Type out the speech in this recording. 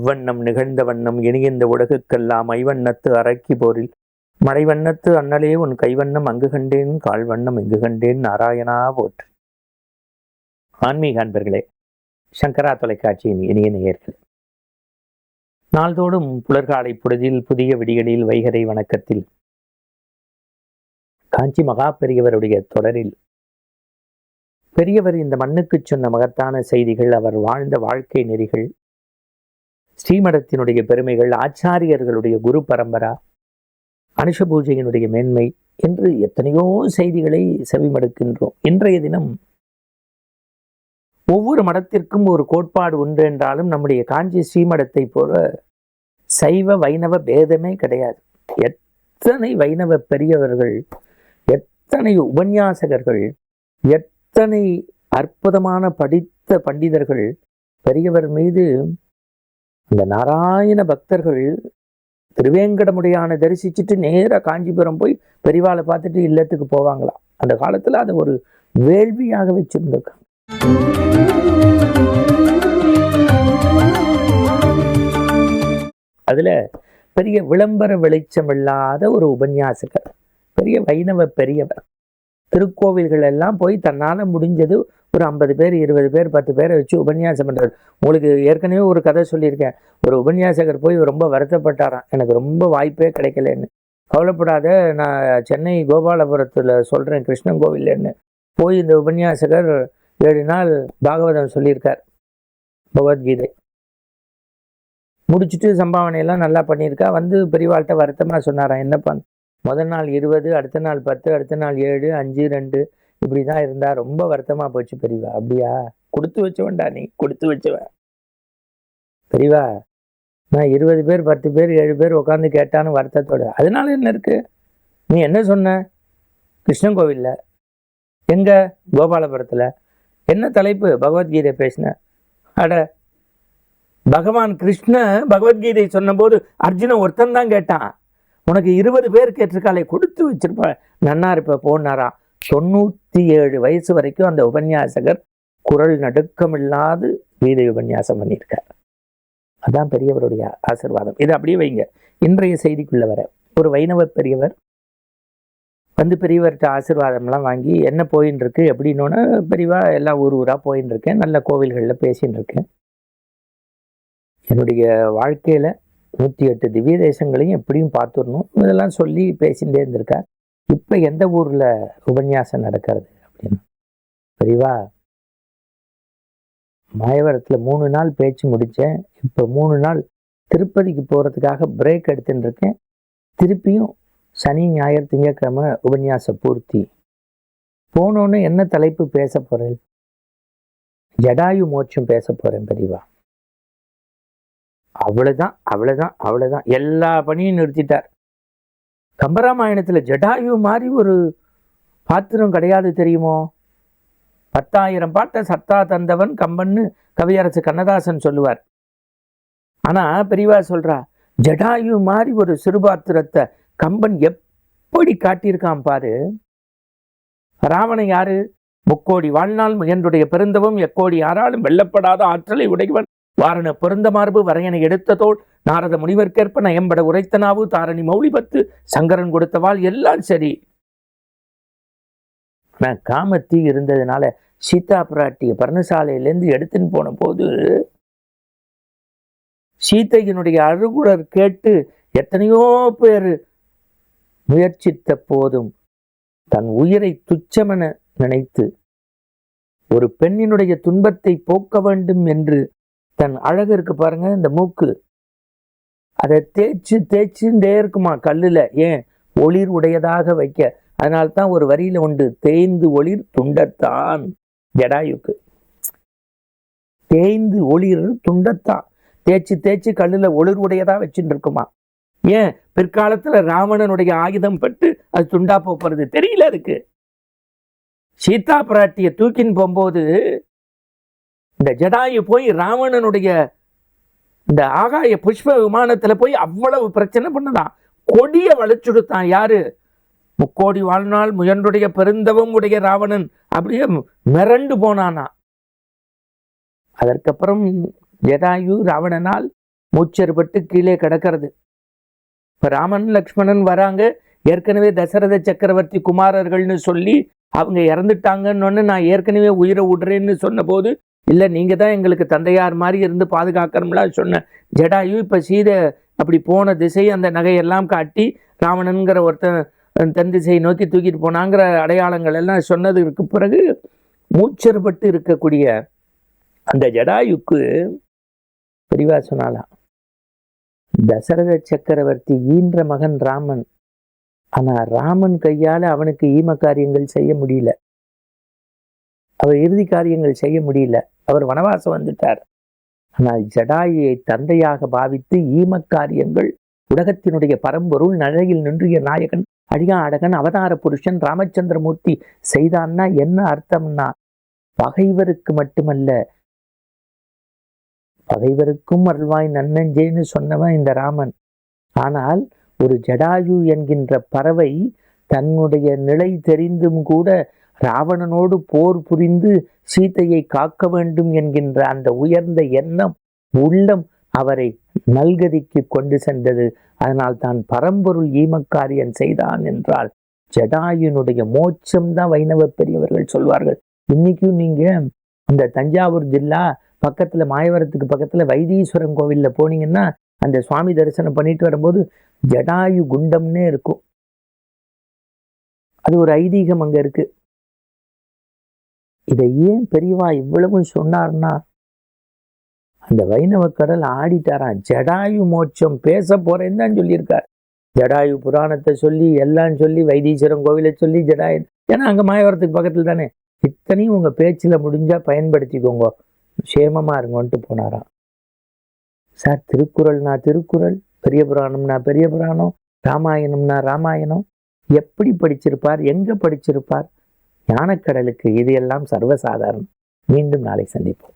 இவ்வண்ணம் நிகழ்ந்த வண்ணம் இனியந்த உலகுக்கெல்லாம் ஐவண்ணத்து அரக்கி போரில் மறைவண்ணத்து அண்ணலே உன் கைவண்ணம் அங்கு கண்டேன் கால்வண்ணம் இங்கு கண்டேன் நாராயணா போற்று. ஆன்மீக அன்பர்களே, சங்கரா தொலைக்காட்சியின் இனிய நேயர்களே, நாள்தோறும் புலர்காலை பொழுதில் புதிய விடிகளில் வைகரை வணக்கத்தில் காஞ்சி மகா பெரியவருடைய தொடரில் பெரியவர் இந்த மண்ணுக்கு சொன்ன மகத்தான செய்திகள், அவர் வாழ்ந்த வாழ்க்கை நெறிகள், ஸ்ரீமடத்தினுடைய பெருமைகள், ஆச்சாரியர்களுடைய குரு பரம்பரா, அனுஷ பூஜையினுடைய மேன்மை என்று எத்தனையோ செய்திகளை செவிமடுக்கின்றோம். இன்றைய தினம் ஒவ்வொரு மடத்திற்கும் ஒரு கோட்பாடு உண்டு என்றாலும் நம்முடைய காஞ்சி ஸ்ரீமடத்தை போல சைவ வைணவ பேதமே கிடையாது. எத்தனை வைணவ பெரியவர்கள், எத்தனை உபன்யாசகர்கள், எத்தனை அற்புதமான படித்த பண்டிதர்கள் பெரியவர் மீது இந்த நாராயண பக்தர்கள் திருவேங்கடமுடையான தரிசிச்சுட்டு நேராக காஞ்சிபுரம் போய் பெரியவாளை பார்த்துட்டு இல்லத்துக்கு போவாங்களாம். அந்த காலத்துல அதை ஒரு வேள்வியாக வச்சிருந்திருக்காங்க. அதுல பெரிய விளம்பர வெளிச்சம் இல்லாத ஒரு உபன்யாசகர், பெரிய வைணவ பெரியவர், திருக்கோவில்கள் எல்லாம் போய் தன்னால முடிஞ்சது ஒரு 50 பேர் 20 பேர் 10 பேரை வச்சு உபன்யாசம் பண்றாரு. உங்களுக்கு ஏற்கனவே ஒரு கதை சொல்லியிருக்கேன். ஒரு உபன்யாசகர் போய் ரொம்ப வருத்தப்பட்டாராம், எனக்கு ரொம்ப வாய்ப்பே கிடைக்கலன்னு. கவலைப்படாத, நான் சென்னை கோபாலபுரத்தில் சொல்றேன், கிருஷ்ணன் கோவில்னு. போய் இந்த உபன்யாசகர் 7 நாள் பாகவதம் சொல்லியிருக்கார், பகவத்கீதை முடிச்சுட்டு சம்பாவனையெல்லாம் நல்லா பண்ணியிருக்கா. வந்து பெரியவாள்கிட்ட வருத்தமாக சொன்னாராம், என்னப்பா முதல் நாள் 20, அடுத்த நாள் 10, அடுத்த நாள் 7, 5, 2 இப்படி தான் இருந்தா, ரொம்ப வருத்தமாக போச்சு பெரியவா. அப்படியா? கொடுத்து வச்சவன்டா நீ, கொடுத்து வச்சவன் பெரியவா. நான் 20 பேர் 10 பேர் 7 பேர் உட்காந்து கேட்டான்னு வருத்தத்தோடு. அதனால என்ன இருக்கு? நீ என்ன சொன்ன? கிருஷ்ணன் கோவில்ல, எங்க கோபாலபுரத்தில் என்ன தலைப்பு? பகவத்கீதை பேசின. அட, பகவான் கிருஷ்ண பகவத்கீதை சொன்ன போது அர்ஜுனன் ஒருத்தன் தான் கேட்டான், உனக்கு 20 பேர் கேட்டிருக்காளே, கொடுத்து வச்சிருப்ப, நன்னா இருப்ப போனாரா. 97 வயசு வரைக்கும் அந்த உபன்யாசகர் குரல் நடுக்கமில்லாது கீதை உபன்யாசம் பண்ணியிருக்கார். அதான் பெரியவருடைய ஆசீர்வாதம். இது அப்படியே வைங்க. இன்றைய செய்திக்குள்ள வர ஒரு வைணவ பெரியவர் வந்து பெரியவர்கிட்ட ஆசீர்வாதம்லாம் வாங்கி என்ன போயின்னு இருக்கு எப்படின்னோன்னா, பெரியவா எல்லாம் ஊராக போயின்னு இருக்கேன், நல்ல கோவில்களில் பேசின்னு இருக்கேன், என்னுடைய வாழ்க்கையில் 108 திவ்ய தேசங்களையும் எப்படியும் பார்த்துடணும், இதெல்லாம் சொல்லி பேசிகிட்டே இருந்திருக்கார். இப்போ எந்த ஊரில் உபன்யாசம் நடக்கிறது அப்படின்னு. பெரியவா, மாயவரத்தில் 3 நாள் பேச்சு முடித்தேன், இப்போ 3 நாள் திருப்பதிக்கு போகிறதுக்காக பிரேக் எடுத்துன்னு இருக்கேன், திருப்பியும் சனி ஞாயிறு திங்கட்கிழமை உபன்யாச பூர்த்தி. போனோன்னு என்ன தலைப்பு பேச போகிறேன்? ஜடாயு மோட்சம் பேச போகிறேன் பெரியவா. அவ்வளவுதான் அவ்வளவுதான் அவ்வளவுதான், எல்லா பணியும் நிறுத்திட்டார். கம்பராமாயணத்துல ஜடாயு மாதிரி ஒரு பாத்திரம் கிடையாது தெரியுமோ. 10,000 பாட்டை சத்தா தந்தவன் கம்பன்னு கவியரசு கண்ணதாசன் சொல்லுவார். ஆனா பெரியவா சொல்றா, ஜடாயு மாதிரி ஒரு சிறுபாத்திரத்தை கம்பன் எப்படி காட்டியிருக்கான் பாரு. ராவணன் யாரு? முக்கோடி வாழ்நாள் முயன்றுடைய பெருந்தவம் எக்கோடி யாராலும் வெல்லப்படாத ஆற்றலை உடையவன், வாரண பொருந்த மார்பு வரையனை எடுத்ததோள் நாரத முனிவர்க்கேற்ப நயம்பட உரைத்த நாவு தாரணி மௌலிபத்து சங்கரன் கொடுத்தவாள், எல்லாம் சரி. நான் காமத்தீ இருந்ததுனால சீதா பிராட்டிய பர்ணசாலையிலேருந்து எடுத்துன்னு போன போது சீதையினுடைய அழுகுரல் கேட்டு எத்தனையோ பேர் முயற்சித்த போதும் தன் உயிரை துச்சமென நினைத்து ஒரு பெண்ணினுடைய துன்பத்தை போக்க வேண்டும் என்று தன் அழகு இருக்கு பாருங்க, இந்த மூக்கு, அதை தேய்ச்சுட்டே இருக்குமா கல்லுல. ஏன்? ஒளிர் உடையதாக வைக்க. அதனால்தான் ஒரு வரியில உண்டு, தேய்ந்து ஒளிர் துண்டத்தான். ஜடாயுக்கு தேய்ந்து ஒளிர் துண்டத்தான், தேய்ச்சு கல்லுல ஒளிர் உடையதா வச்சுட்டு இருக்குமா. ஏன்? பிற்காலத்துல ராவணனுடைய ஆயுதம் பட்டு அது துண்டா போறது தெரியல இருக்கு. சீதா பிராட்டிய தூக்கின்னு போகும்போது இந்த ஜடாயு போய் ராவணனுடைய இந்த ஆகாய புஷ்ப விமானத்துல போய் அவ்வளவு பிரச்சனை பண்ணதான், கொடிய வளைச்சுடுத்தான். யாரு? முக்கோடி வாழ்நாள் முயன்றுடைய பெருந்தவம் உடைய ராவணன் அப்படியே மிரண்டு போனானா. அதற்கப்புறம் ஜடாயு ராவணனால் மூச்சறுபட்டு கீழே கிடக்கிறது. இப்ப ராமன் லக்ஷ்மணன் வராங்க, ஏற்கனவே தசரத சக்கரவர்த்தி குமாரர்கள்னு சொல்லி அவங்க இறந்துட்டாங்கன்னு நான் ஏற்கனவே உயிரை விடுறேன்னு சொன்ன போது, இல்லை நீங்க தான் எங்களுக்கு தந்தையார் மாதிரி இருந்து பாதுகாக்கணும்லாம் சொன்ன ஜடாயு இப்ப சீதை அப்படி போன திசை அந்த நகையெல்லாம் காட்டி ராவணன்கிற ஒருத்தன் தென் திசையை நோக்கி தூக்கிட்டு போனாங்கிற அடையாளங்கள் எல்லாம் சொன்னதுக்கு பிறகு மூச்சறுபட்டு இருக்கக்கூடிய அந்த ஜடாயுக்கு பெரிவா சொன்னாலாம், தசரத சக்கரவர்த்தி ஈன்ற மகன் ராமன். ஆனா ராமன் கையால அவனுக்கு ஈம காரியங்கள் செய்ய முடியல, அவர் இறுதி காரியங்கள் செய்ய முடியல, அவர் வனவாசம் வந்துட்டார். ஆனால் ஜடாயுவை தந்தையாக பாவித்து ஈம காரியங்கள் உலகத்தினுடைய பரம்பொருள் நழையில் நின்றிய நாயகன் அடியா அழகன் அவதார புருஷன் ராமச்சந்திரமூர்த்தி செய்தான்னா என்ன அர்த்தம்னா, பகைவருக்கு மட்டுமல்ல பகைவருக்கும் அருள்வாய் நன்னஞ்சேன்னு சொன்னவன் இந்த ராமன். ஆனால் ஒரு ஜடாயு என்கின்ற பறவை தன்னுடைய நிலை தெரிந்தும் கூட ராவணனோடு போர் புரிந்து சீதையை காக்க வேண்டும் என்கின்ற அந்த உயர்ந்த எண்ணம் உள்ளம் அவரை நல்கதிக்கு கொண்டு சென்றது. அதனால் தான் பரம்பொருள் ஈமக்காரியன் செய்தான் என்றால் ஜடாயுனுடைய மோட்சம்தான் வைணவ பெரியவர்கள் சொல்வார்கள். இன்னைக்கும் நீங்க இந்த தஞ்சாவூர் ஜில்லா பக்கத்துல மாயவரத்துக்கு பக்கத்துல வைத்தீஸ்வரன் கோவில்ல போனீங்கன்னா அந்த சுவாமி தரிசனம் பண்ணிட்டு வரும்போது ஜடாயு குண்டம்னே இருக்கும். அது ஒரு ஐதீகம் அங்க இருக்கு. இதை ஏன் பெரியவா இவ்வளவும் சொன்னார்னா, அந்த வைணவ கடல் ஆடிட்டாராம். ஜடாயு மோட்சம் பேச போறேன்னு தான் சொல்லியிருக்கார். ஜடாயு புராணத்தை சொல்லி எல்லாம் சொல்லி வைத்தீஸ்வரன் கோவிலை சொல்லி ஜடாயு, ஏன்னா அங்க மாயவரத்துக்கு பக்கத்துல தானே. இத்தனையும் உங்க பேச்சுல முடிஞ்சா பயன்படுத்திக்கோங்க, சேமமா இருங்கன்ட்டு போனாராம். சார் திருக்குறள்னா திருக்குறள், பெரிய புராணம்னா பெரிய புராணம், ராமாயணம்னா ராமாயணம், எப்படி படிச்சிருப்பார், எங்க படிச்சிருப்பார்? ஞானக்கடலுக்கு இது எல்லாம் சர்வசாதாரணம். மீண்டும் நாளை சந்திப்போம்.